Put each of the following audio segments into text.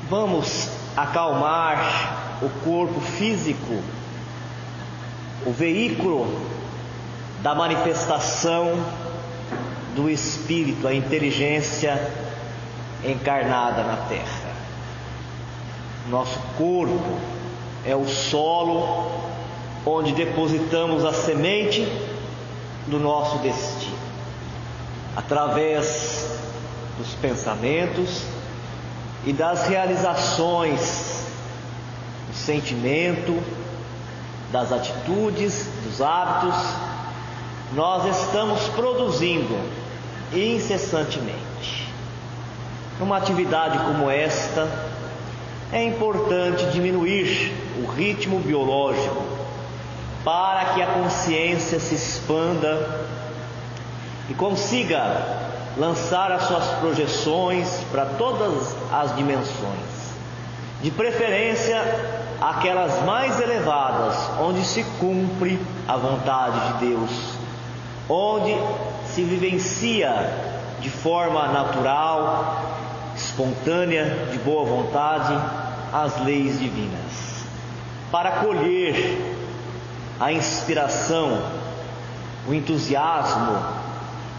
Vamos acalmar o corpo físico, o veículo da manifestação do Espírito, a inteligência encarnada na Terra. Nosso corpo é o solo onde depositamos a semente do nosso destino, através dos pensamentos e das realizações, do sentimento, das atitudes, dos hábitos. Nós estamos produzindo incessantemente. Numa atividade como esta, é importante diminuir o ritmo biológico para que a consciência se expanda e consiga lançar as suas projeções para todas as dimensões, de preferência aquelas mais elevadas, onde se cumpre a vontade de Deus, onde se vivencia de forma natural, espontânea, de boa vontade, as leis divinas, para colher a inspiração, o entusiasmo,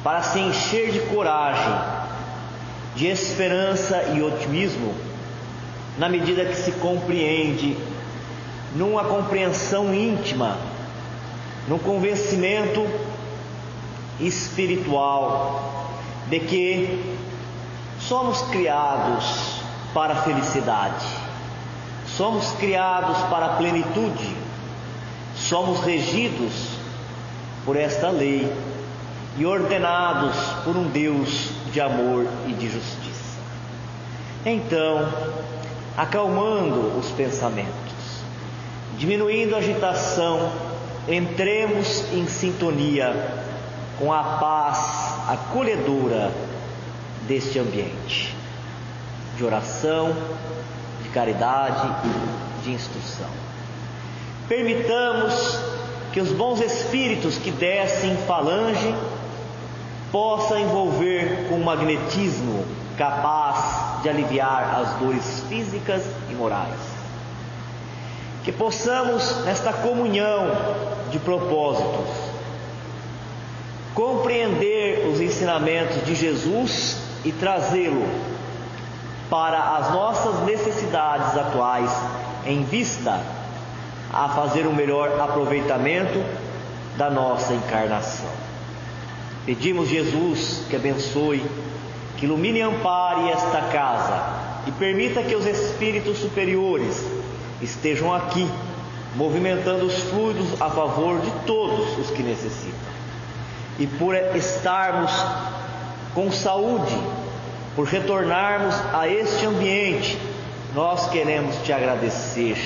para se encher de coragem, de esperança e otimismo, na medida que se compreende, numa compreensão íntima, num convencimento espiritual de que somos criados para a felicidade, somos criados para a plenitude, somos regidos por esta lei e ordenados por um Deus de amor e de justiça. Então, acalmando os pensamentos, diminuindo a agitação, entremos em sintonia com a paz acolhedora deste ambiente de oração, de caridade, de instrução. Permitamos que os bons espíritos que descem em falange possam envolver com um magnetismo capaz de aliviar as dores físicas e morais. Que possamos, nesta comunhão de propósitos, compreender os ensinamentos de Jesus e trazê-lo para as nossas necessidades atuais, em vista a fazer um melhor aproveitamento da nossa encarnação. Pedimos, Jesus, que abençoe, que ilumine e ampare esta casa e permita que os espíritos superiores estejam aqui, movimentando os fluidos a favor de todos os que necessitam. E por estarmos com saúde, por retornarmos a este ambiente, nós queremos te agradecer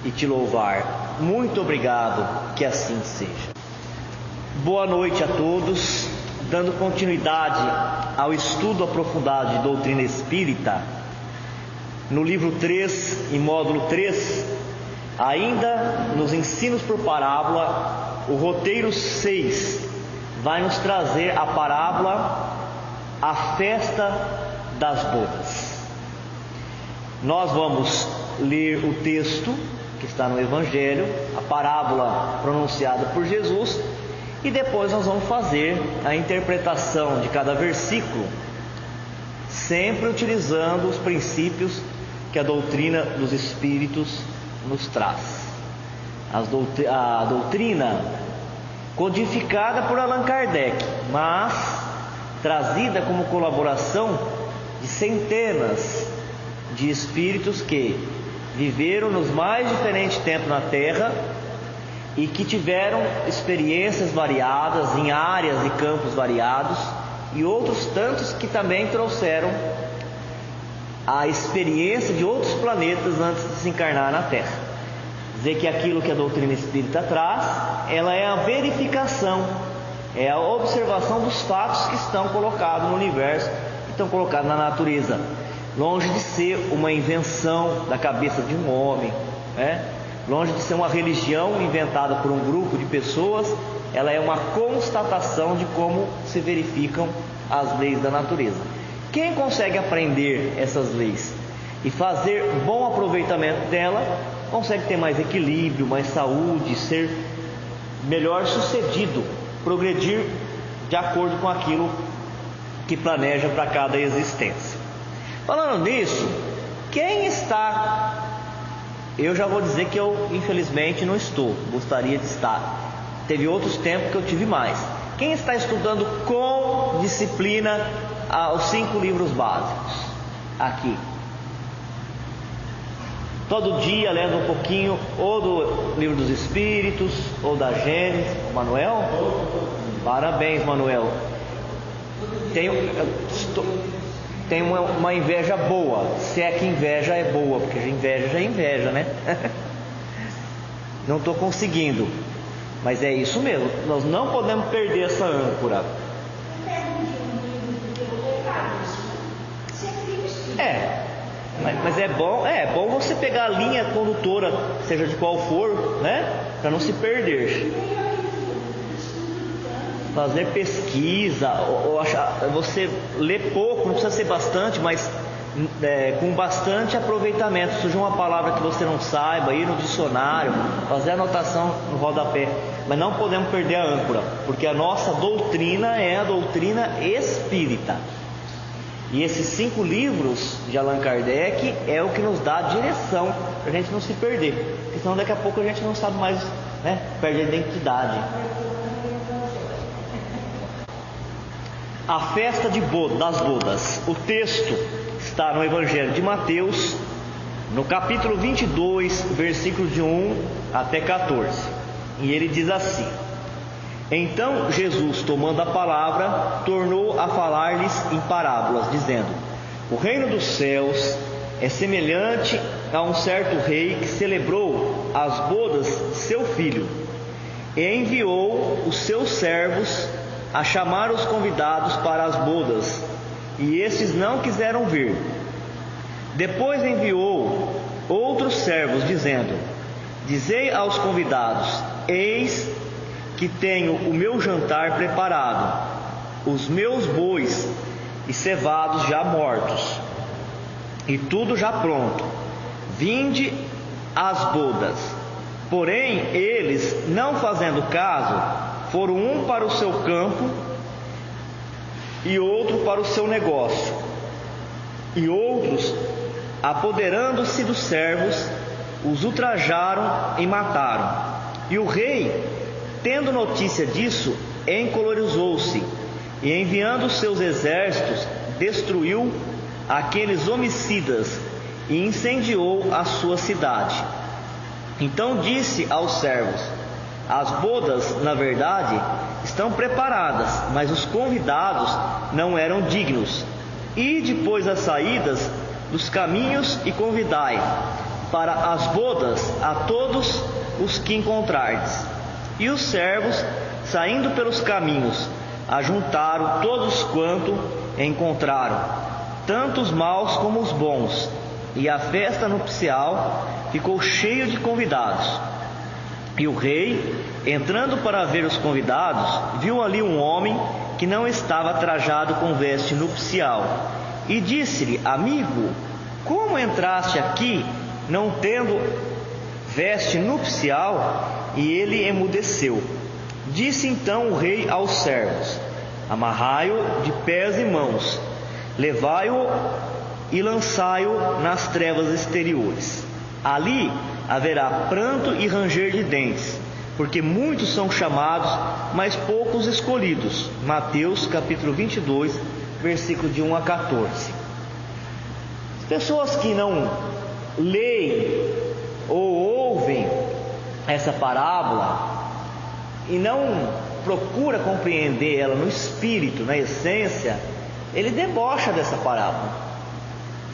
e te louvar. Muito obrigado, que assim seja. Boa noite a todos. Dando continuidade ao estudo aprofundado de doutrina espírita, no livro 3, em módulo 3, ainda nos ensinos por parábola, o roteiro 6 vai nos trazer a parábola A Festa das Bodas. Nós vamos ler o texto que está no Evangelho, a parábola pronunciada por Jesus, e depois nós vamos fazer a interpretação de cada versículo, sempre utilizando os princípios que a doutrina dos Espíritos nos traz. A doutrina codificada por Allan Kardec, mas trazida como colaboração de centenas de espíritos que viveram nos mais diferentes tempos na Terra e que tiveram experiências variadas em áreas e campos variados, e outros tantos que também trouxeram a experiência de outros planetas antes de se encarnar na Terra. Dizer que aquilo que a doutrina espírita traz, ela é a verificação, é a observação dos fatos que estão colocados no universo, que estão colocados na natureza, longe de ser uma invenção da cabeça de um homem, longe de ser uma religião inventada por um grupo de pessoas. Ela é uma constatação de como se verificam as leis da natureza. Quem consegue aprender essas leis? e fazer bom aproveitamento dela, consegue ter mais equilíbrio, mais saúde, ser melhor sucedido, progredir de acordo com aquilo que planeja para cada existência. Falando nisso, quem está... Eu já vou dizer que eu infelizmente não estou, gostaria de estar. Teve outros tempos que eu tive mais. Quem está estudando com disciplina os 5 livros básicos? Aqui. Todo dia lendo um pouquinho, ou do Livro dos Espíritos, ou da Gênesis. Manuel? Parabéns, Manuel. Tem uma inveja boa, se é que inveja é boa, porque inveja já é inveja, né? Não estou conseguindo, mas é isso mesmo, nós não podemos perder essa âncora. Mas é bom você pegar a linha condutora, seja de qual for, né? Para não se perder. Fazer pesquisa, você lê pouco, não precisa ser bastante, mas com bastante aproveitamento. Surge uma palavra que você não saiba, ir no dicionário, fazer anotação no rodapé. Mas não podemos perder a âncora, porque a nossa doutrina é a doutrina espírita. E esses 5 livros de Allan Kardec é o que nos dá a direção para a gente não se perder, porque senão daqui a pouco a gente não sabe mais, né? Perde a identidade. A festa das bodas. O texto está no Evangelho de Mateus, no capítulo 22, versículos de 1 até 14. E ele diz assim: Então Jesus, tomando a palavra, tornou a falar-lhes em parábolas, dizendo: O reino dos céus é semelhante a um certo rei que celebrou as bodas de seu filho, e enviou os seus servos a chamar os convidados para as bodas, e estes não quiseram vir. Depois enviou outros servos, dizendo: Dizei aos convidados: Eis que tenho o meu jantar preparado, os meus bois e cevados já mortos, e tudo já pronto. Vinde às bodas. Porém, eles, não fazendo caso, foram um para o seu campo e outro para o seu negócio. E outros, apoderando-se dos servos, os ultrajaram e mataram. E o rei, tendo notícia disso, encolorou-se e, enviando os seus exércitos, destruiu aqueles homicidas e incendiou a sua cidade. Então disse aos servos: As bodas, na verdade, estão preparadas, mas os convidados não eram dignos. E depois das saídas dos caminhos e convidai para as bodas a todos os que encontrardes. E os servos, saindo pelos caminhos, ajuntaram todos quanto encontraram, tanto os maus como os bons, e a festa nupcial ficou cheia de convidados. E o rei, entrando para ver os convidados, viu ali um homem que não estava trajado com veste nupcial, e disse-lhe: Amigo, como entraste aqui não tendo veste nupcial? E ele emudeceu. Disse então o rei aos servos: Amarrai-o de pés e mãos, levai-o e lançai-o nas trevas exteriores. Ali haverá pranto e ranger de dentes, porque muitos são chamados, mas poucos escolhidos. Mateus capítulo 22, versículo de 1 a 14. As pessoas que não leem ou ouvem essa parábola e não procura compreender ela no espírito, na essência, ele debocha dessa parábola.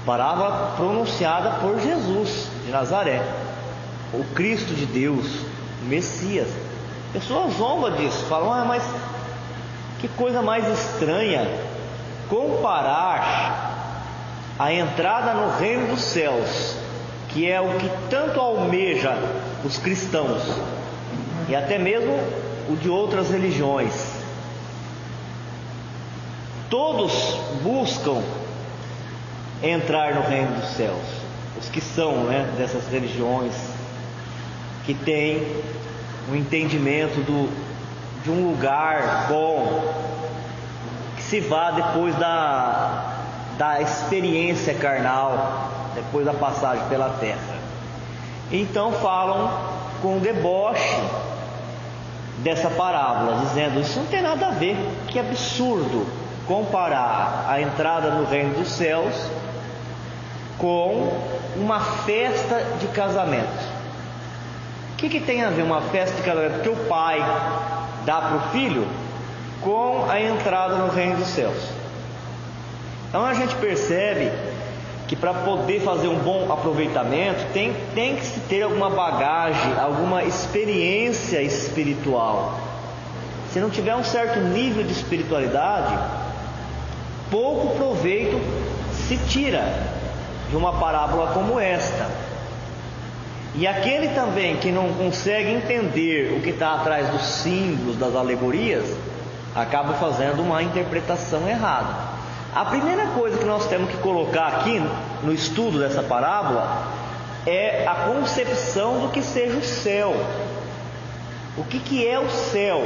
Parábola pronunciada por Jesus de Nazaré, o Cristo de Deus, o Messias. Pessoas zombam disso, falam: mas que coisa mais estranha comparar a entrada no reino dos céus, que é o que tanto almeja os cristãos e até mesmo o de outras religiões. Todos buscam entrar no reino dos céus. os que são, né, dessas religiões, que tem um entendimento de um lugar bom, que se vá depois da experiência carnal, depois da passagem pela terra. Então falam com deboche dessa parábola, dizendo: isso não tem nada a ver, que absurdo comparar a entrada no reino dos céus com uma festa de casamento. O que tem a ver uma festa de casamento que o pai dá para o filho com a entrada no reino dos céus? Então a gente percebe que para poder fazer um bom aproveitamento tem que se ter alguma bagagem, alguma experiência espiritual. Se não tiver um certo nível de espiritualidade, pouco proveito se tira de uma parábola como esta. E aquele também que não consegue entender o que está atrás dos símbolos, das alegorias, acaba fazendo uma interpretação errada. A primeira coisa que nós temos que colocar aqui no estudo dessa parábola é a concepção do que seja o céu. O que é o céu?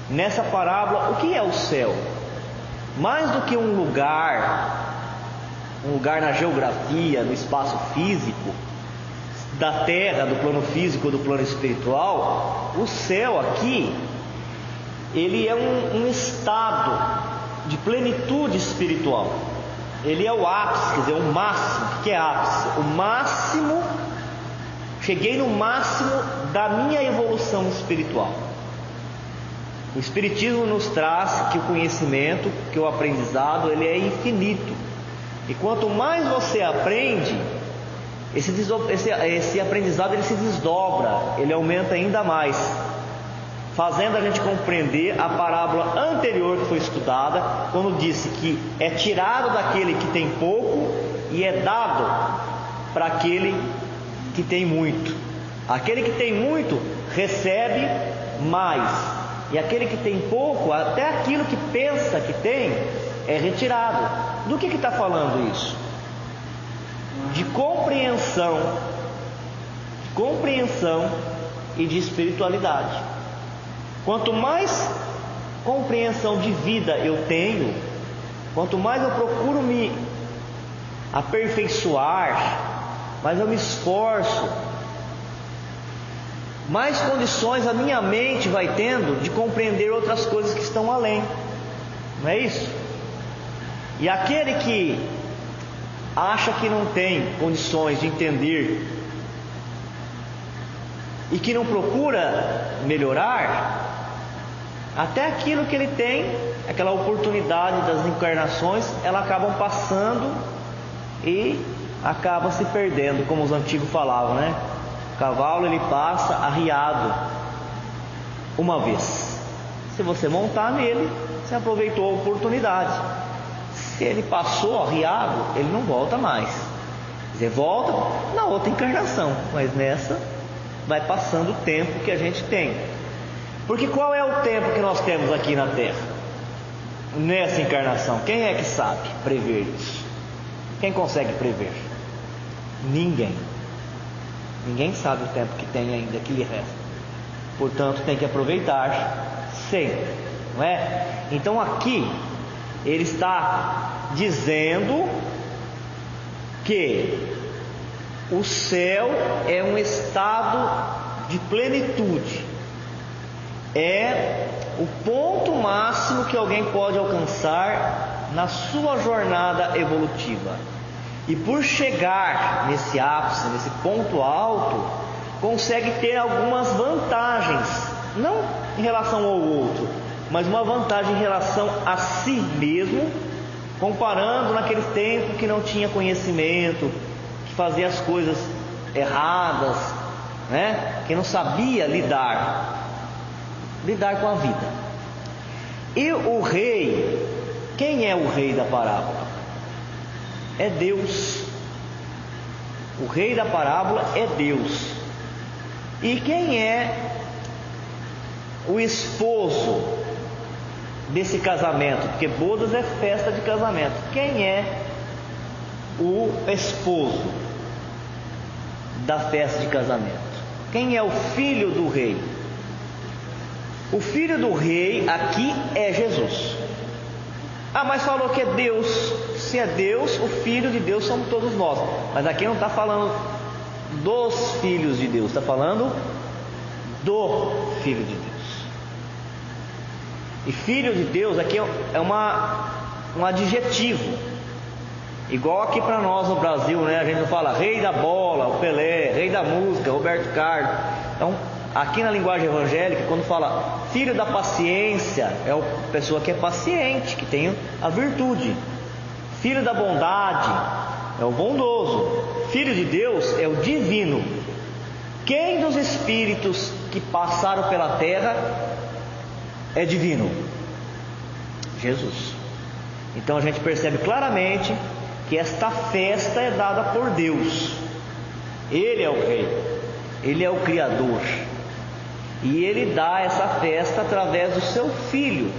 Nessa parábola, o que é o céu? Mais do que um lugar na geografia, no espaço físico, da terra, do plano físico ou do plano espiritual, o céu aqui, ele é um estado de plenitude espiritual. Ele é o ápice, quer dizer, o máximo. O que é ápice? O máximo, cheguei no máximo da minha evolução espiritual. O Espiritismo nos traz que o conhecimento, que o aprendizado, ele é infinito. E quanto mais você aprende, esse aprendizado ele se desdobra, ele aumenta ainda mais, fazendo a gente compreender a parábola anterior que foi estudada, quando disse que é tirado daquele que tem pouco e é dado para aquele que tem muito. Aquele que tem muito recebe mais, e aquele que tem pouco, até aquilo que pensa que tem, é retirado. Do que está falando isso? De compreensão e de espiritualidade. Quanto mais compreensão de vida eu tenho, quanto mais eu procuro me aperfeiçoar, mais eu me esforço, mais condições a minha mente vai tendo de compreender outras coisas que estão além. Não é isso? E aquele que acha que não tem condições de entender e que não procura melhorar, até aquilo que ele tem, aquela oportunidade das encarnações, elas acabam passando e acaba se perdendo, como os antigos falavam, né? O cavalo ele passa arriado uma vez. Se você montar nele, você aproveitou a oportunidade. Se ele passou arriado, ele não volta mais. Quer dizer, volta na outra encarnação, mas nessa vai passando o tempo que a gente tem. Porque qual é o tempo que nós temos aqui na Terra? Nessa encarnação, quem é que sabe prever isso? Quem consegue prever? Ninguém. Ninguém sabe o tempo que tem ainda, que lhe resta. Portanto, tem que aproveitar sempre, não é? Então aqui ele está dizendo que o céu é um estado de plenitude, é o ponto máximo que alguém pode alcançar na sua jornada evolutiva. E por chegar nesse ápice, nesse ponto alto, consegue ter algumas vantagens, não em relação ao outro, mas uma vantagem em relação a si mesmo, comparando naquele tempo que não tinha conhecimento, que fazia as coisas erradas, né? Que não sabia lidar com a vida. E o rei, quem é o rei da parábola? É Deus. O rei da parábola é Deus. E quem é o esposo desse casamento? Porque bodas é festa de casamento. Quem é o esposo? da festa de casamento. Quem é o filho do rei? O filho do rei aqui é Jesus. Ah, mas falou que é Deus. Se é Deus, o filho de Deus somos todos nós. Mas aqui não está falando dos filhos de Deus, está falando do filho de Deus. E filho de Deus aqui é um adjetivo. Igual aqui para nós no Brasil, né? A gente não fala rei da bola, o Pelé, rei da música, Roberto Carlos. Então, aqui na linguagem evangélica, quando fala filho da paciência, é a pessoa que é paciente, que tem a virtude. Filho da bondade é o bondoso. Filho de Deus é o divino. Quem dos espíritos que passaram pela terra é divino? Jesus. Então a gente percebe claramente que esta festa é dada por Deus. Ele é o rei, Ele é o Criador, e Ele dá essa festa através do seu Filho.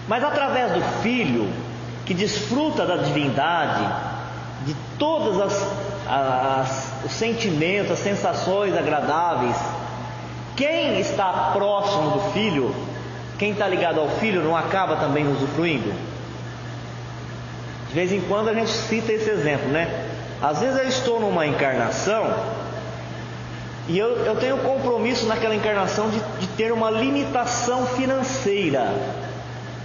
Mas através do Filho, que desfruta da divindade, de todos os sentimentos, as sensações agradáveis, quem está próximo do Filho, quem está ligado ao Filho, não acaba também usufruindo? De vez em quando a gente cita esse exemplo, né? Às vezes eu estou numa encarnação e eu tenho compromisso naquela encarnação de ter uma limitação financeira.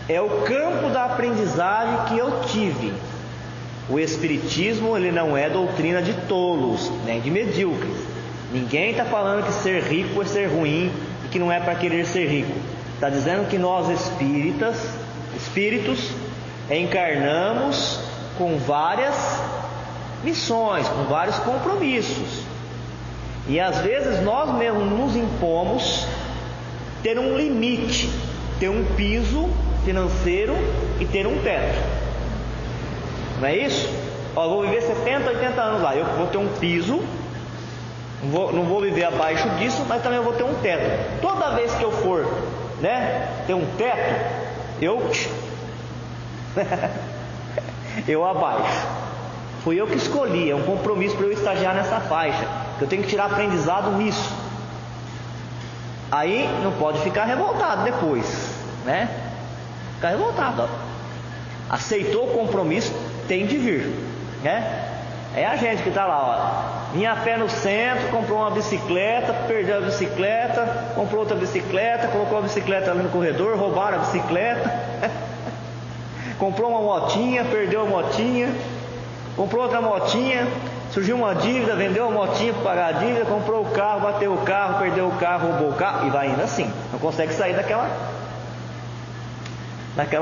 É o campo da aprendizagem que eu tive. O Espiritismo, ele não é doutrina de tolos, nem de medíocres. Ninguém está falando que ser rico é ser ruim e que não é para querer ser rico. Está dizendo que nós espíritos, encarnamos com várias missões, com vários compromissos. E às vezes nós mesmos nos impomos ter um limite, ter um piso financeiro e ter um teto. Não é isso? Ó, vou viver 70, 80 anos lá, eu vou ter um piso, não vou viver abaixo disso, mas também eu vou ter um teto. Toda vez que eu for, ter um teto, eu abaixo. Fui eu que escolhi, é um compromisso para eu estagiar nessa faixa, que eu tenho que tirar aprendizado nisso. Aí não pode ficar revoltado depois, ficar revoltado, ó. Aceitou o compromisso, tem de vir, É a gente que está lá, ó, vinha a pé no centro, comprou uma bicicleta, perdeu a bicicleta, comprou outra bicicleta, colocou a bicicleta ali no corredor, roubaram a bicicleta, comprou uma motinha, perdeu a motinha, comprou outra motinha, surgiu uma dívida, vendeu a motinha para pagar a dívida, comprou o carro, bateu o carro, perdeu o carro, roubou o carro, e vai indo assim, não consegue sair daquela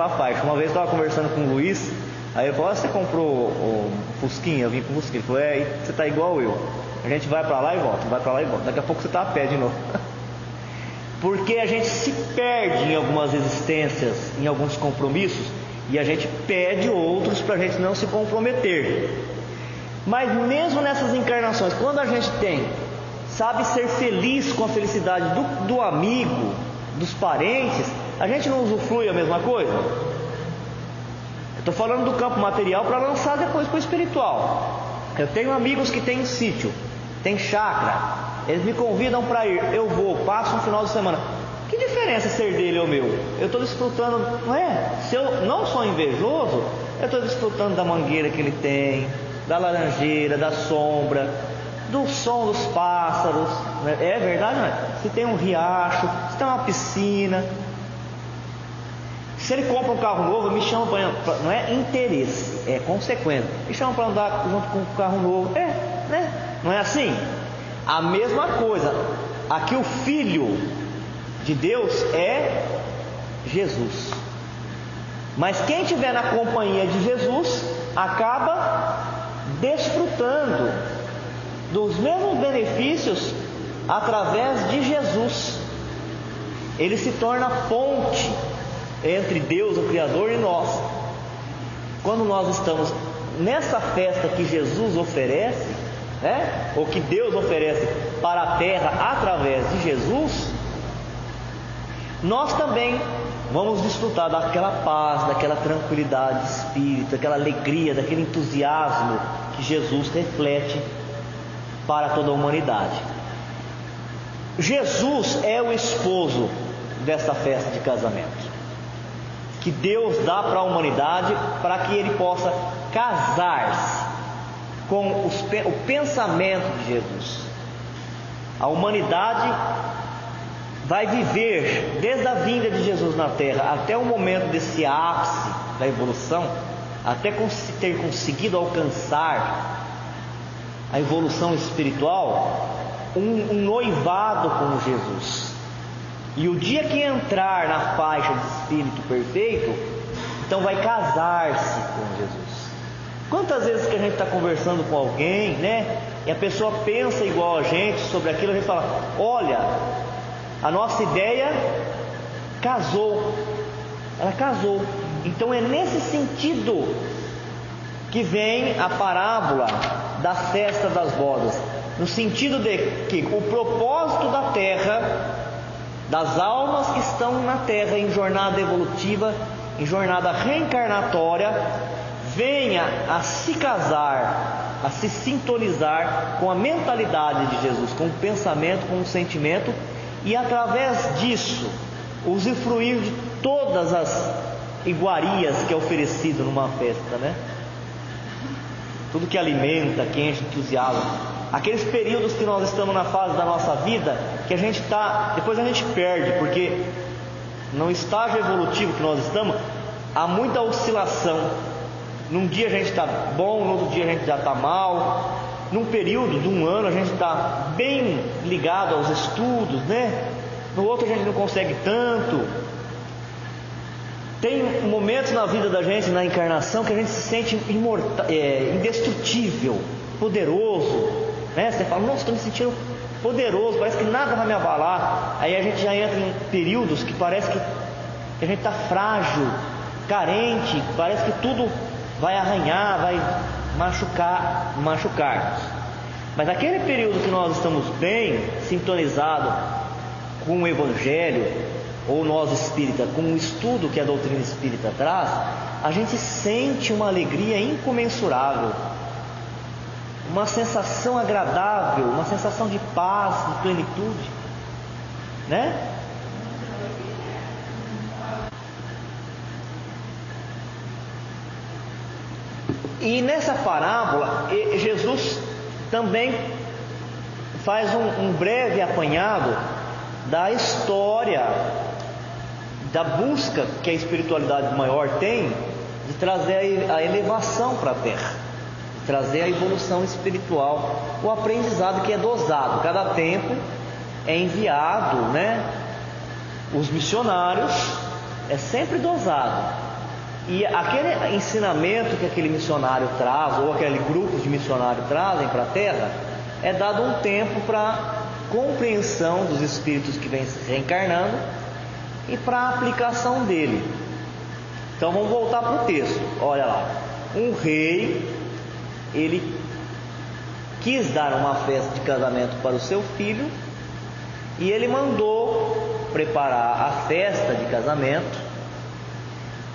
faixa. Uma vez eu estava conversando com o Luiz, aí ele falou: você comprou o Fusquinha? Eu vim com o Fusquinha. Ele falou: você está igual eu, a gente vai para lá e volta, vai para lá e volta, daqui a pouco você está a pé de novo. Porque a gente se perde em algumas existências, em alguns compromissos, e a gente pede outros para a gente não se comprometer. Mas mesmo nessas encarnações, quando a gente sabe ser feliz com a felicidade do amigo, dos parentes, a gente não usufrui a mesma coisa? Eu estou falando do campo material para lançar depois para o espiritual. Eu tenho amigos que têm sítio, têm chácara, eles me convidam para ir, eu vou, passo um final de semana. Que diferença ser dele ou meu? Eu estou desfrutando, não é? Se eu não sou invejoso, eu estou desfrutando da mangueira que ele tem, da laranjeira, da sombra, do som dos pássaros, né? É verdade, não é? Se tem um riacho, se tem uma piscina. Se ele compra um carro novo, me chama para, não é interesse, é consequência, me chama para andar junto com o carro novo, não é assim? A mesma coisa, aqui o Filho de Deus é Jesus, mas quem estiver na companhia de Jesus acaba desfrutando dos mesmos benefícios através de Jesus. Ele se torna ponte entre Deus, o Criador, e nós. Quando nós estamos nessa festa que Jesus oferece, ou que Deus oferece para a terra através de Jesus, nós também vamos desfrutar daquela paz, daquela tranquilidade de espírito, daquela alegria, daquele entusiasmo que Jesus reflete para toda a humanidade. Jesus é o esposo desta festa de casamento, que Deus dá para a humanidade para que ele possa casar-se com o pensamento de Jesus. A humanidade vai viver desde a vinda de Jesus na Terra até o momento desse ápice da evolução, até ter conseguido alcançar a evolução espiritual, um noivado com Jesus. E o dia que entrar na faixa de espírito perfeito, então vai casar-se com Jesus. Quantas vezes que a gente está conversando com alguém, né? E a pessoa pensa igual a gente sobre aquilo, a gente fala: olha, a nossa ideia casou. Ela casou. Então é nesse sentido que vem a parábola da festa das bodas, no sentido de que o propósito da terra, das almas que estão na terra em jornada evolutiva, em jornada reencarnatória, venha a se casar, a se sintonizar com a mentalidade de Jesus, com o pensamento, com o sentimento, e através disso usufruir de todas as iguarias que é oferecido numa festa, né? Tudo que alimenta, que enche entusiasmo. Aqueles períodos que nós estamos na fase da nossa vida, que a gente está, depois a gente perde, porque no estágio evolutivo que nós estamos, há muita oscilação. Num dia a gente está bom, no outro dia a gente já está mal. Num período de um ano a gente está bem ligado aos estudos, né? No outro a gente não consegue tanto. Tem momentos na vida da gente, na encarnação, que a gente se sente indestrutível, poderoso, né? Você fala: nossa, estou me sentindo poderoso, parece que nada vai me abalar. Aí a gente já entra em períodos que parece que a gente está frágil, carente, parece que tudo vai arranhar, vai machucar. Mas aquele período que nós estamos bem sintonizados com o Evangelho, ou nós espírita, com o estudo que a doutrina espírita traz, a gente sente uma alegria incomensurável, uma sensação agradável, uma sensação de paz, de plenitude, né? E nessa parábola, Jesus também faz um breve apanhado da história, da busca que a espiritualidade maior tem de trazer a elevação para a Terra, de trazer a evolução espiritual, o aprendizado que é dosado. Cada tempo é enviado, né? Os missionários, é sempre dosado. E aquele ensinamento que aquele missionário traz, ou aquele grupo de missionários trazem para a Terra, é dado um tempo para compreensão dos espíritos que vêm se reencarnando e para a aplicação dele. Então vamos voltar para o texto. Olha lá, um rei, ele quis dar uma festa de casamento para o seu filho, e ele mandou preparar a festa de casamento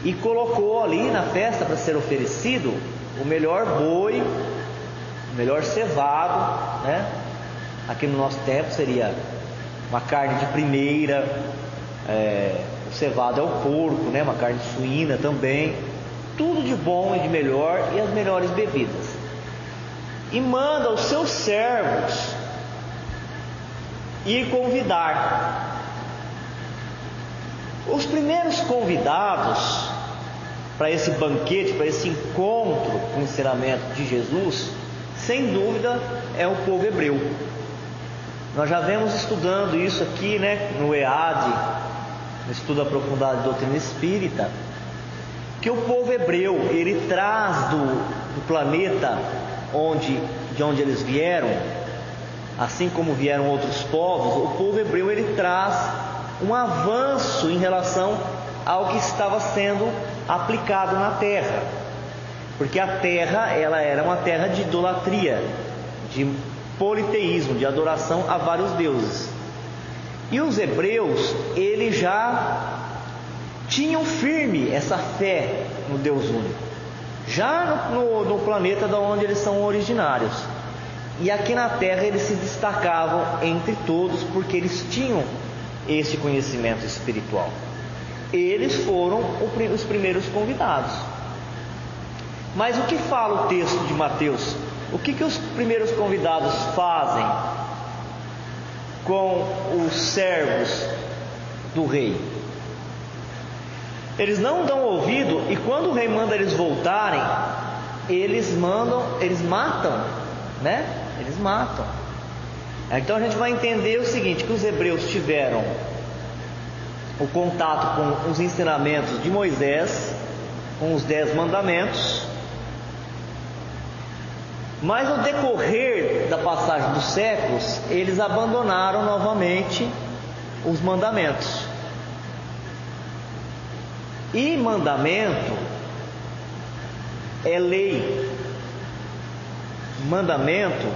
e colocou ali na festa para ser oferecido o melhor boi, o melhor cevado, né? Aqui no nosso tempo seria uma carne de primeira, o cevado é o porco, né? Uma carne suína também, tudo de bom e de melhor, e as melhores bebidas. E manda os seus servos ir convidar. Os primeiros convidados para esse banquete, para esse encontro com o ensinamento de Jesus, sem dúvida é o povo hebreu. Nós já vemos estudando isso aqui, né, no EAD, no estudo aprofundado de doutrina espírita, que o povo hebreu, ele traz do planeta de onde eles vieram, assim como vieram outros povos, o povo hebreu ele traz um avanço em relação ao que estava sendo aplicado na terra, porque a terra ela era uma terra de idolatria, de politeísmo, de adoração a vários deuses. E os hebreus eles já tinham firme essa fé no Deus único, já no planeta de onde eles são originários. E aqui na terra eles se destacavam entre todos porque eles tinham esse conhecimento espiritual. Eles foram os primeiros convidados. Mas o que fala o texto de Mateus? O que os primeiros convidados fazem com os servos do rei? Eles não dão ouvido, e quando o rei manda eles voltarem, eles matam, né? Eles matam. Então a gente vai entender o seguinte, que os hebreus tiveram o contato com os ensinamentos de Moisés, com os 10 mandamentos, mas no decorrer da passagem dos séculos, eles abandonaram novamente os mandamentos. E mandamento é lei. Mandamento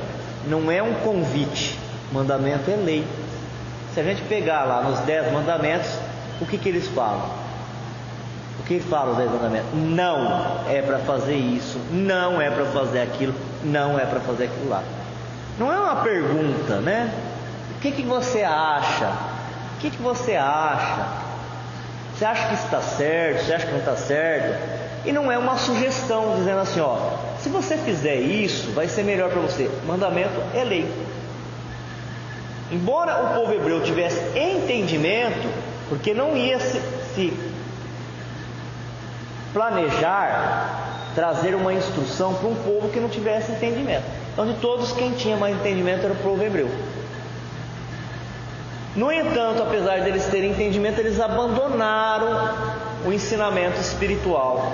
não é um convite, mandamento é lei. Se a gente pegar lá nos 10 mandamentos, o que eles falam? O que falam os 10 mandamentos? Não é para fazer isso, não é para fazer aquilo, não é para fazer aquilo lá. Não é uma pergunta, né? O que você acha? O que você acha? Você acha que está certo? Você acha que não está certo? E não é uma sugestão dizendo assim, ó, se você fizer isso, vai ser melhor para você. Mandamento é lei. Embora o povo hebreu tivesse entendimento, porque não ia se planejar trazer uma instrução para um povo que não tivesse entendimento. Então, de todos, quem tinha mais entendimento era o povo hebreu. No entanto, apesar deles terem entendimento, eles abandonaram o ensinamento espiritual.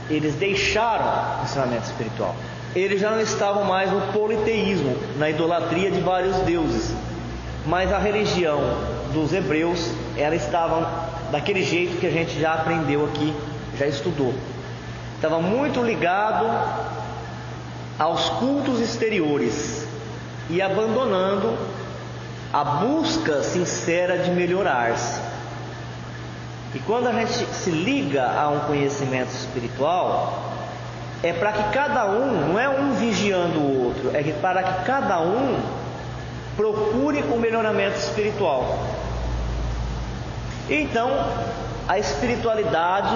Eles deixaram o ensinamento espiritual. Eles já não estavam mais no politeísmo, na idolatria de vários deuses. Mas a religião dos hebreus, ela estava daquele jeito que a gente já aprendeu aqui, já estudou. Estava muito ligado aos cultos exteriores e abandonando a busca sincera de melhorar-se. E quando a gente se liga a um conhecimento espiritual, é para que cada um, não é um vigiando o outro, é que para que cada um procure o melhoramento espiritual. Então, a espiritualidade,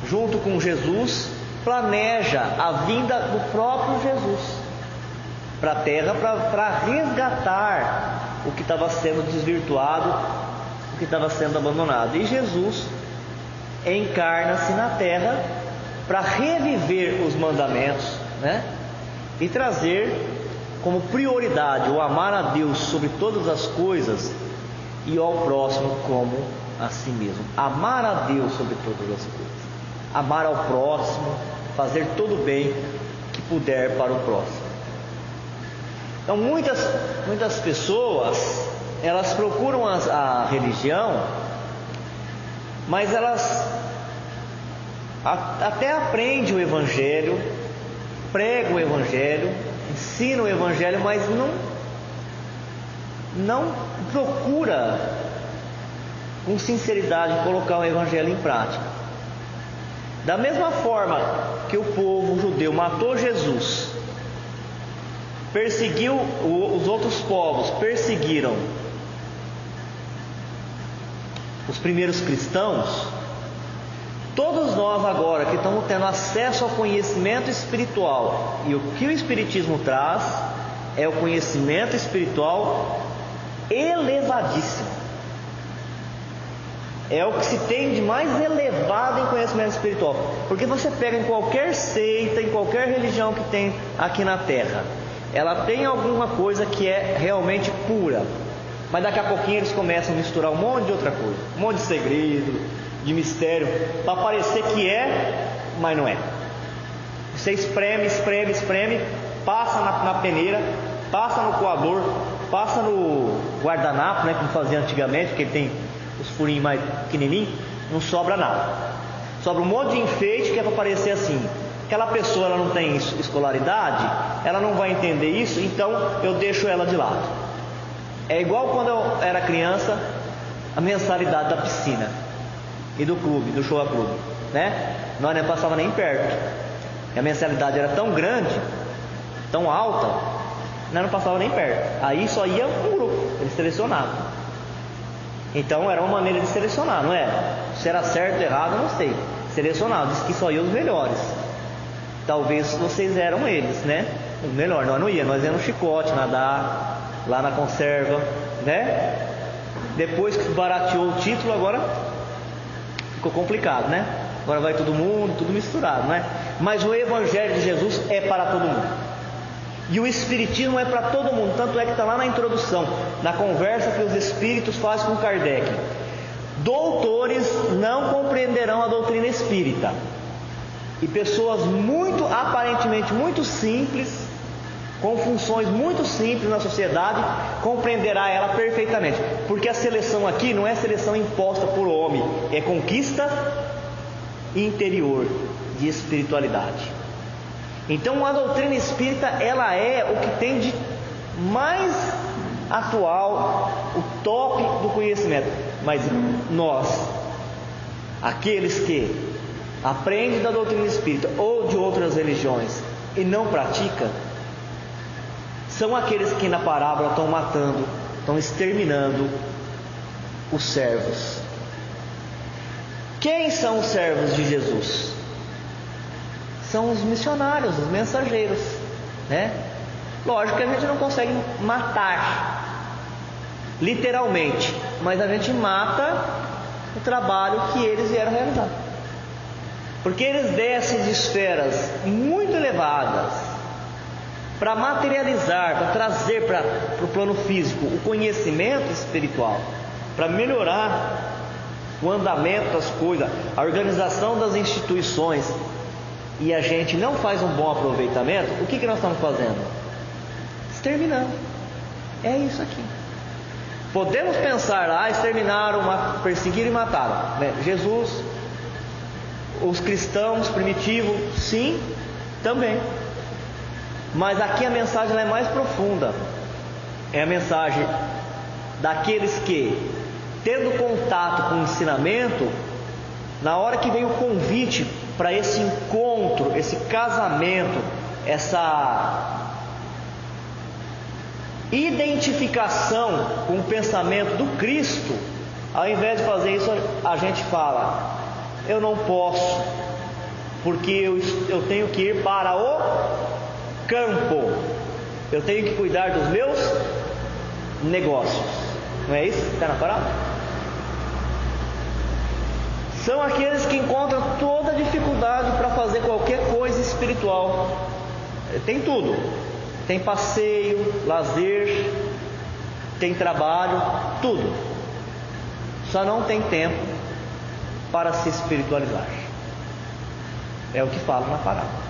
junto com Jesus, planeja a vinda do próprio Jesus para a terra, para resgatar o que estava sendo desvirtuado, o que estava sendo abandonado. E Jesus encarna-se na terra para reviver os mandamentos, né? E trazer como prioridade o amar a Deus sobre todas as coisas e ao próximo como a si mesmo. Amar a Deus sobre todas as coisas, amar ao próximo, fazer todo o bem que puder para o próximo. Então muitas pessoas, elas procuram a religião, mas elas até aprendem o Evangelho, pregam o Evangelho, ensinam o Evangelho, mas não procura com sinceridade colocar o Evangelho em prática. Da mesma forma que o povo judeu matou Jesus, perseguiu os outros povos, perseguiram os primeiros cristãos, todos nós agora que estamos tendo acesso ao conhecimento espiritual, e o que o Espiritismo traz é o conhecimento espiritual elevadíssimo. É o que se tem de mais elevado em conhecimento espiritual. Porque você pega em qualquer seita, em qualquer religião que tem aqui na Terra, ela tem alguma coisa que é realmente pura, mas daqui a pouquinho eles começam a misturar um monte de outra coisa, um monte de segredo, de mistério, para parecer que é, mas não é. Você espreme, passa na peneira, passa no coador, passa no guardanapo, né, como fazia antigamente, porque ele tem os furinhos mais pequenininhos, não sobra nada. Sobra um monte de enfeite que é para parecer assim. Aquela pessoa, ela não tem escolaridade, ela não vai entender isso, então eu deixo ela de lado. É igual quando eu era criança, a mensalidade da piscina e do clube, do show a clube, né? Nós não passava nem perto. A mensalidade era tão grande tão alta, nós não passava nem perto. Aí só ia um grupo, eles selecionavam. Então era uma maneira de selecionar, não é? Se era certo ou errado, eu não sei. Selecionava, diz que só iam os melhores. Talvez vocês eram eles, né? Os melhores, nós não íamos, nós íamos no chicote, nadar, lá na conserva, né? Depois que barateou o título, agora ficou complicado, né? Agora vai todo mundo, tudo misturado, né? Mas o Evangelho de Jesus é para todo mundo. E o Espiritismo é para todo mundo. Tanto é que está lá na introdução, na conversa que os Espíritos fazem com Kardec. Doutores não compreenderão a doutrina espírita. E pessoas aparentemente muito simples, com funções muito simples na sociedade, compreenderá ela perfeitamente. Porque a seleção aqui não é seleção imposta por homem, é conquista interior de espiritualidade. Então a doutrina espírita, ela é o que tem de mais atual, o top do conhecimento. Mas nós, aqueles que aprendem da doutrina espírita ou de outras religiões e não praticam, são aqueles que na parábola estão matando, estão exterminando os servos. Quem são os servos de Jesus? São os missionários, os mensageiros, né? Lógico que a gente não consegue matar literalmente, mas a gente mata o trabalho que eles vieram realizar, porque eles descem de esferas muito elevadas para materializar, para trazer para o plano físico o conhecimento espiritual, para melhorar o andamento das coisas, a organização das instituições, e a gente não faz um bom aproveitamento. O que nós estamos fazendo? Exterminando. É isso aqui. Podemos pensar, exterminaram, perseguiram e mataram, né? Jesus, os cristãos primitivos, sim, também. Mas aqui a mensagem é mais profunda. É a mensagem daqueles que, tendo contato com o ensinamento, na hora que vem o convite para esse encontro, esse casamento, essa identificação com o pensamento do Cristo, ao invés de fazer isso, a gente fala: eu não posso, porque eu tenho que ir para o campo, eu tenho que cuidar dos meus negócios. Não é isso que está na parábola? São aqueles que encontram toda a dificuldade para fazer qualquer coisa espiritual. Tem tudo. Tem passeio, lazer, tem trabalho, tudo. Só não tem tempo para se espiritualizar. É o que fala na parábola.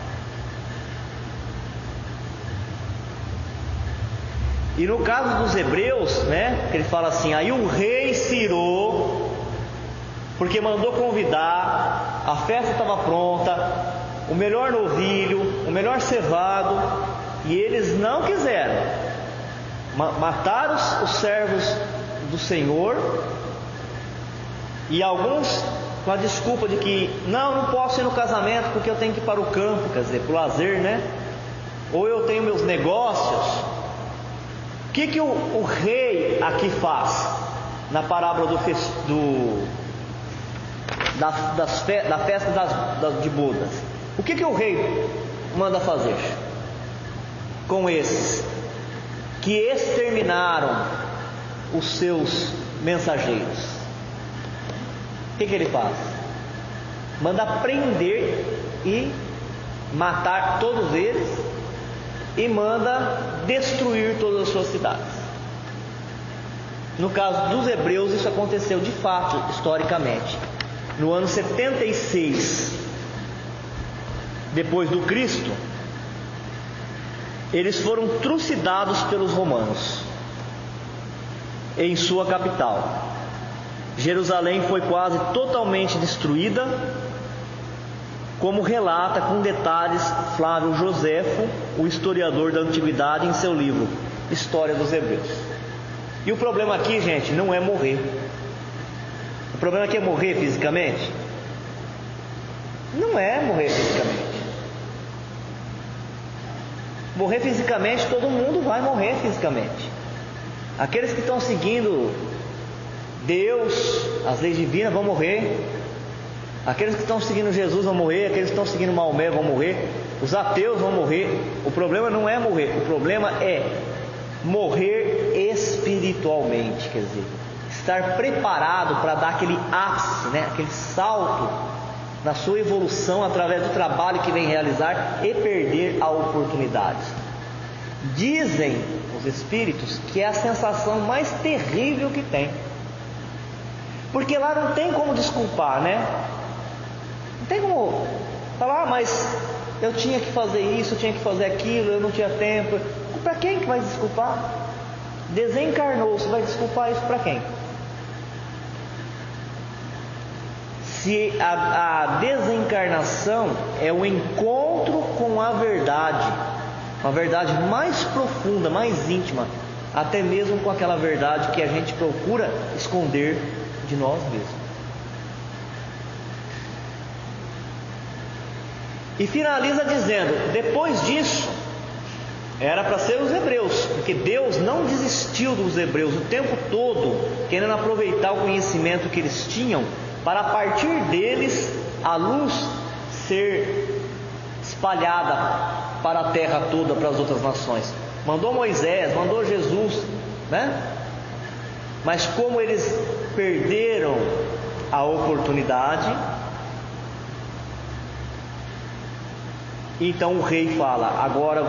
E no caso dos hebreus, né, que ele fala assim: aí o rei se irou, porque mandou convidar, a festa estava pronta, o melhor novilho, o melhor cevado, e eles não quiseram. Mataram os servos do Senhor, e alguns com a desculpa de que não posso ir no casamento porque eu tenho que ir para o campo, quer dizer, para o lazer, né? Ou eu tenho meus negócios. O que o rei aqui faz na parábola da festa de bodas? O que o rei manda fazer com esses que exterminaram os seus mensageiros? O que ele faz? Manda prender e matar todos eles, e manda destruir todas as suas cidades. No caso dos hebreus, isso aconteceu de fato, historicamente. No ano 76 depois do Cristo, eles foram trucidados pelos romanos em sua capital. Jerusalém foi quase totalmente destruída, como relata com detalhes Flávio Joséfo, o historiador da antiguidade, em seu livro História dos Hebreus. E o problema aqui, gente, não é morrer. O problema aqui é morrer fisicamente? Não é morrer fisicamente. Morrer fisicamente, todo mundo vai morrer fisicamente. Aqueles que estão seguindo Deus, as leis divinas, vão morrer. Aqueles que estão seguindo Jesus vão morrer. Aqueles que estão seguindo Maomé vão morrer. Os ateus vão morrer. O problema não é morrer, o problema é morrer espiritualmente, quer dizer, estar preparado para dar aquele ápice, aquele salto na sua evolução através do trabalho que vem realizar e perder a oportunidade. Dizem os espíritos que é a sensação mais terrível que tem, porque lá não tem como desculpar, não tem como falar, mas eu tinha que fazer isso, eu tinha que fazer aquilo, eu não tinha tempo. Para quem que vai desculpar? Desencarnou, você vai desculpar isso para quem? Se a desencarnação é o encontro com a verdade mais profunda, mais íntima, até mesmo com aquela verdade que a gente procura esconder de nós mesmos. E finaliza dizendo: depois disso, era para ser os hebreus, porque Deus não desistiu dos hebreus o tempo todo, querendo aproveitar o conhecimento que eles tinham, para a partir deles a luz ser espalhada para a terra toda, para as outras nações. Mandou Moisés, mandou Jesus, Mas como eles perderam a oportunidade, então o rei fala: agora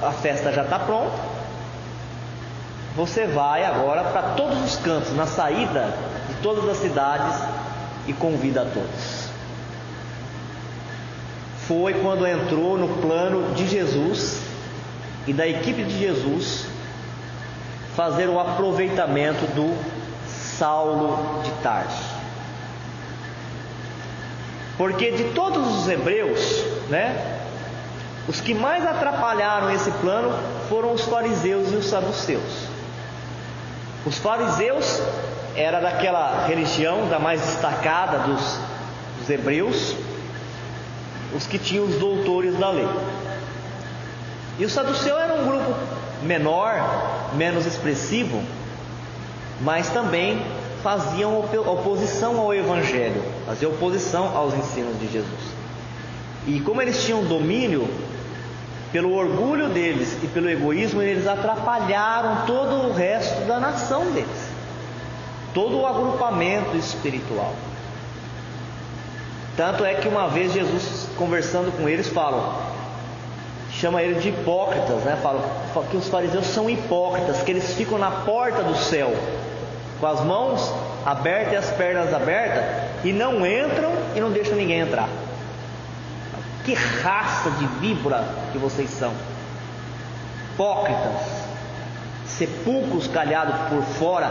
a festa já está pronta, você vai agora para todos os cantos, na saída de todas as cidades, e convida a todos. Foi quando entrou no plano de Jesus e da equipe de Jesus fazer o aproveitamento do Saulo de Tarso. Porque de todos os hebreus, os que mais atrapalharam esse plano foram os fariseus e os saduceus. Os fariseus era daquela religião da mais destacada dos hebreus, os que tinham os doutores da lei. E o saduceu era um grupo menor, menos expressivo, mas também faziam oposição ao Evangelho, faziam oposição aos ensinos de Jesus. E como eles tinham domínio, pelo orgulho deles e pelo egoísmo, eles atrapalharam todo o resto da nação deles, todo o agrupamento espiritual. Tanto é que uma vez Jesus, conversando com eles, chama eles de hipócritas, fala que os fariseus são hipócritas, que eles ficam na porta do céu, com as mãos abertas e as pernas abertas, e não entram e não deixam ninguém entrar. Que raça de víbora que vocês são! Hipócritas, sepulcros calhados por fora,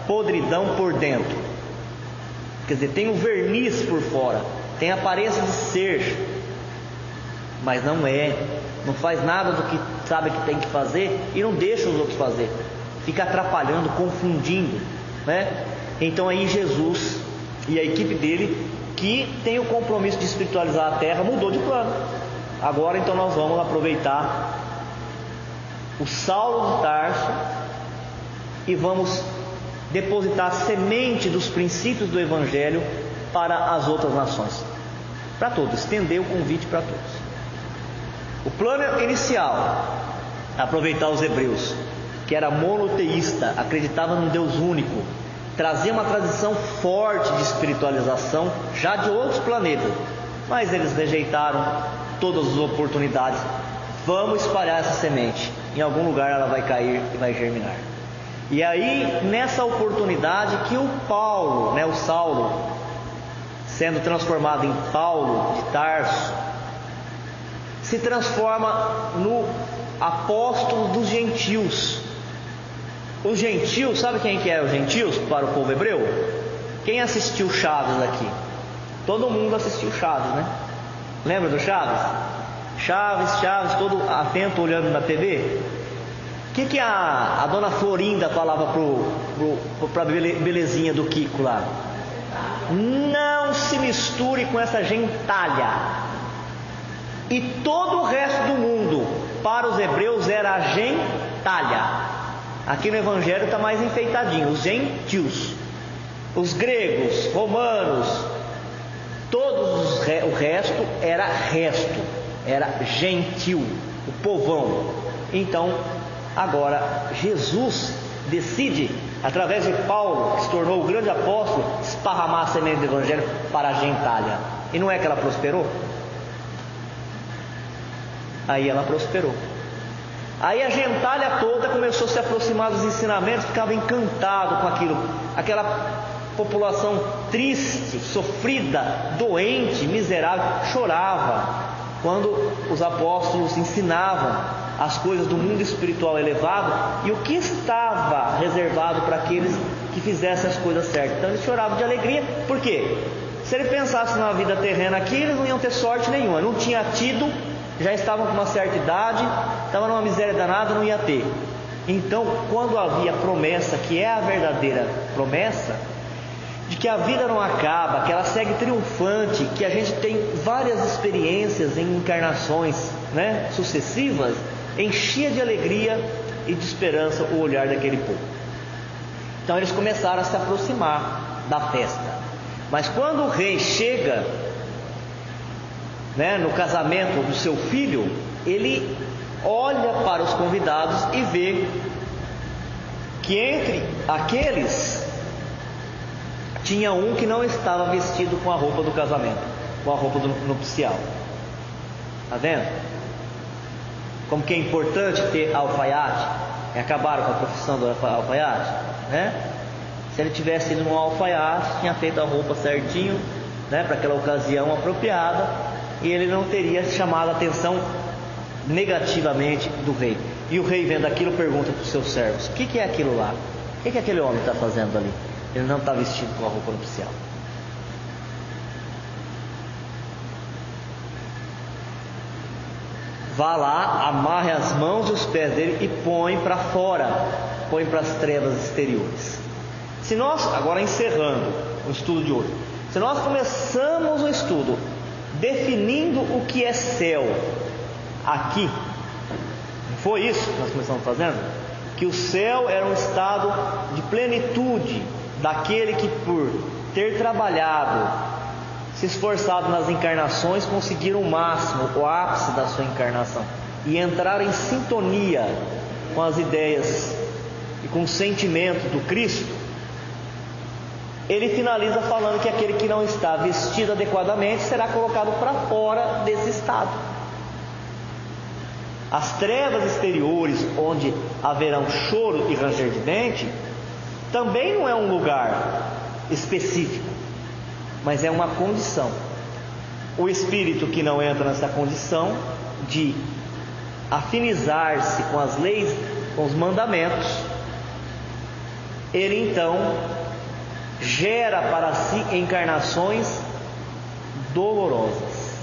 podridão por dentro. Quer dizer, tem um verniz por fora, tem a aparência de ser, mas não faz nada do que sabe que tem que fazer e não deixa os outros fazer, fica atrapalhando, confundindo, Então aí Jesus e a equipe dele, que tem o compromisso de espiritualizar a terra, mudou de plano. Agora então nós vamos aproveitar o Saulo de Tarso e vamos depositar a semente dos princípios do Evangelho para as outras nações, para todos, estender o convite para todos. O plano inicial, aproveitar os hebreus, que era monoteísta, acreditava num Deus único, trazia uma tradição forte de espiritualização já de outros planetas, mas eles rejeitaram todas as oportunidades. Vamos espalhar essa semente, em algum lugar ela vai cair e vai germinar. E aí, nessa oportunidade que o Paulo, o Saulo, sendo transformado em Paulo de Tarso, se transforma no apóstolo dos gentios. Os gentios, sabe quem que é os gentios para o povo hebreu? Quem assistiu Chaves aqui? Todo mundo assistiu Chaves, Lembra do Chaves? Chaves, todo atento olhando na TV. O que a dona Florinda falava para a belezinha do Kiko lá? Não se misture com essa gentalha. E todo o resto do mundo para os hebreus era a gentalha. Aqui no Evangelho está mais enfeitadinho, os gentios. Os gregos, romanos, o resto, era gentil, o povão. Então, agora, Jesus decide, através de Paulo, que se tornou o grande apóstolo, esparramar a semente do Evangelho para a gentalha. E não é que ela prosperou? Aí ela prosperou. Aí a gentalha toda começou a se aproximar dos ensinamentos, ficava encantado com aquilo. Aquela população triste, sofrida, doente, miserável, chorava quando os apóstolos ensinavam as coisas do mundo espiritual elevado e o que estava reservado para aqueles que fizessem as coisas certas. Então eles choravam de alegria. Por quê? Se ele pensasse na vida terrena aqui, eles não iam ter sorte nenhuma. Não tinha tido, já estavam com uma certa idade, estavam numa miséria danada, não ia ter. Então, quando havia promessa, que é a verdadeira promessa, de que a vida não acaba, que ela segue triunfante, que a gente tem várias experiências em encarnações, sucessivas, enchia de alegria e de esperança o olhar daquele povo. Então eles começaram a se aproximar da festa. Mas quando o rei chega, no casamento do seu filho, ele olha para os convidados e vê que entre aqueles tinha um que não estava vestido com a roupa do casamento, com a roupa do nupcial. Está vendo? Como que é importante ter alfaiate. Acabaram com a profissão do alfaiate, Se ele tivesse ido num alfaiate, tinha feito a roupa certinho, para aquela ocasião apropriada, e ele não teria chamado a atenção negativamente do rei. E o rei, vendo aquilo, pergunta para os seus servos: o que é aquilo lá? O que aquele homem está fazendo ali? Ele não está vestido com a roupa nupcial. Vá lá, amarre as mãos e os pés dele e põe para fora, põe para as trevas exteriores. Se nós, agora encerrando o estudo de hoje, se nós começamos o estudo definindo o que é céu aqui, não foi isso que nós começamos fazendo? Que o céu era um estado de plenitude daquele que, por ter trabalhado, se esforçado nas encarnações, conseguiram o máximo, o ápice da sua encarnação e entrar em sintonia com as ideias e com o sentimento do Cristo. Ele finaliza falando que aquele que não está vestido adequadamente será colocado para fora desse estado. As trevas exteriores, onde haverão choro e ranger de dente, também não é um lugar específico, mas é uma condição. O espírito que não entra nessa condição de afinizar-se com as leis, com os mandamentos, ele então gera para si encarnações dolorosas.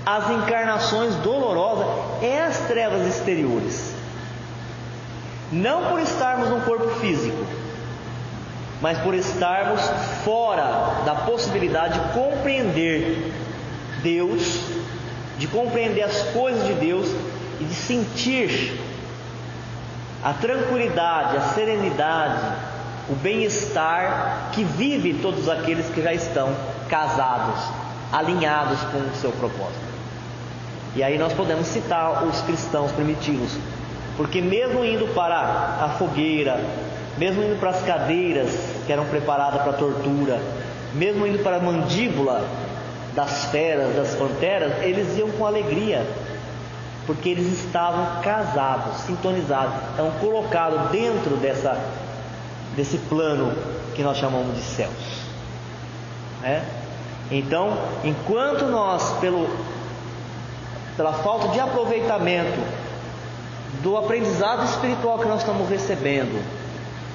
As encarnações dolorosas é as trevas exteriores. Não por estarmos num corpo físico, mas por estarmos fora da possibilidade de compreender Deus, de compreender as coisas de Deus e de sentir a tranquilidade, a serenidade, o bem-estar que vive todos aqueles que já estão casados, alinhados com o seu propósito. E aí nós podemos citar os cristãos primitivos, porque mesmo indo para a fogueira, mesmo indo para as cadeiras que eram preparadas para a tortura, mesmo indo para a mandíbula das feras, das panteras, eles iam com alegria, porque eles estavam casados, sintonizados, estavam colocados dentro desse plano que nós chamamos de céus. Então, enquanto nós, pela falta de aproveitamento do aprendizado espiritual que nós estamos recebendo,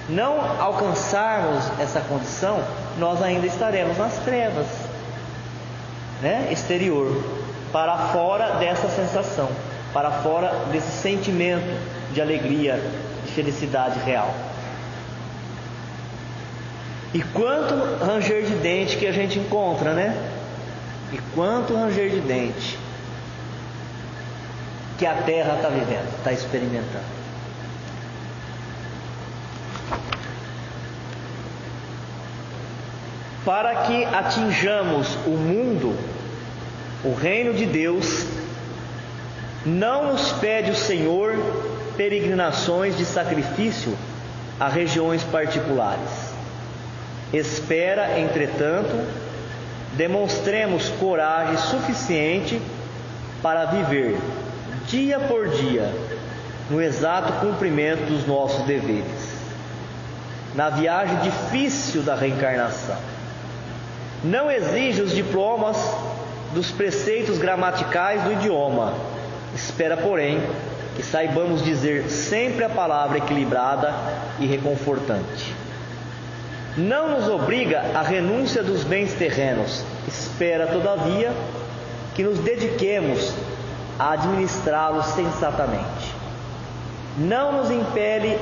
não alcançarmos essa condição, nós ainda estaremos nas trevas, exterior, para fora dessa sensação, para fora desse sentimento de alegria, de felicidade real. E quanto ranger de dente que a gente encontra, E quanto ranger de dente. que a terra está vivendo, está experimentando. Para que atinjamos o mundo, o reino de Deus, não nos pede o Senhor peregrinações de sacrifício a regiões particulares. Espera, entretanto, demonstremos coragem suficiente para viver, dia por dia, no exato cumprimento dos nossos deveres, na viagem difícil da reencarnação. Não exige os diplomas dos preceitos gramaticais do idioma. Espera, porém, que saibamos dizer sempre a palavra equilibrada e reconfortante. Não nos obriga a renúncia dos bens terrenos. Espera, todavia, que nos dediquemos a administrá-los sensatamente. Não nos impele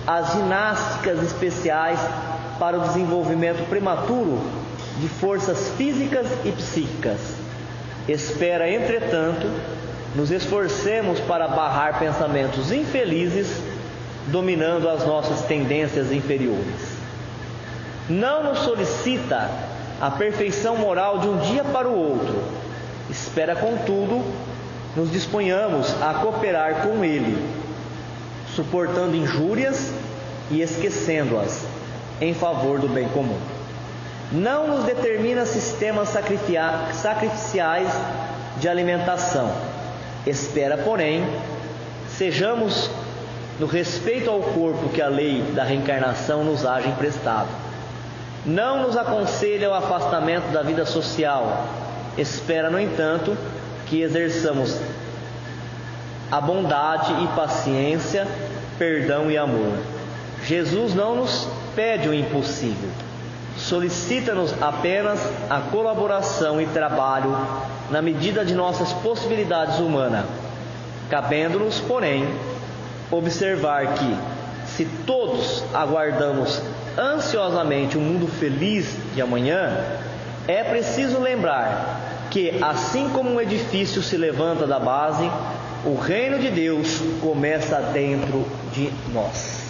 às ginásticas especiais para o desenvolvimento prematuro de forças físicas e psíquicas. Espera, entretanto, nos esforcemos para barrar pensamentos infelizes, dominando as nossas tendências inferiores. Não nos solicita a perfeição moral de um dia para o outro. Espera, contudo, nos disponhamos a cooperar com Ele, suportando injúrias e esquecendo-as em favor do bem comum. Não nos determina sistemas sacrificiais de alimentação. Espera, porém, sejamos no respeito ao corpo que a lei da reencarnação nos haja emprestado. Não nos aconselha o afastamento da vida social. Espera, no entanto, que exerçamos a bondade e paciência, perdão e amor. Jesus não nos pede o impossível. Solicita-nos apenas a colaboração e trabalho na medida de nossas possibilidades humanas, cabendo-nos, porém, observar que, se todos aguardamos ansiosamente um mundo feliz de amanhã, é preciso lembrar que, assim como um edifício se levanta da base, o reino de Deus começa dentro de nós.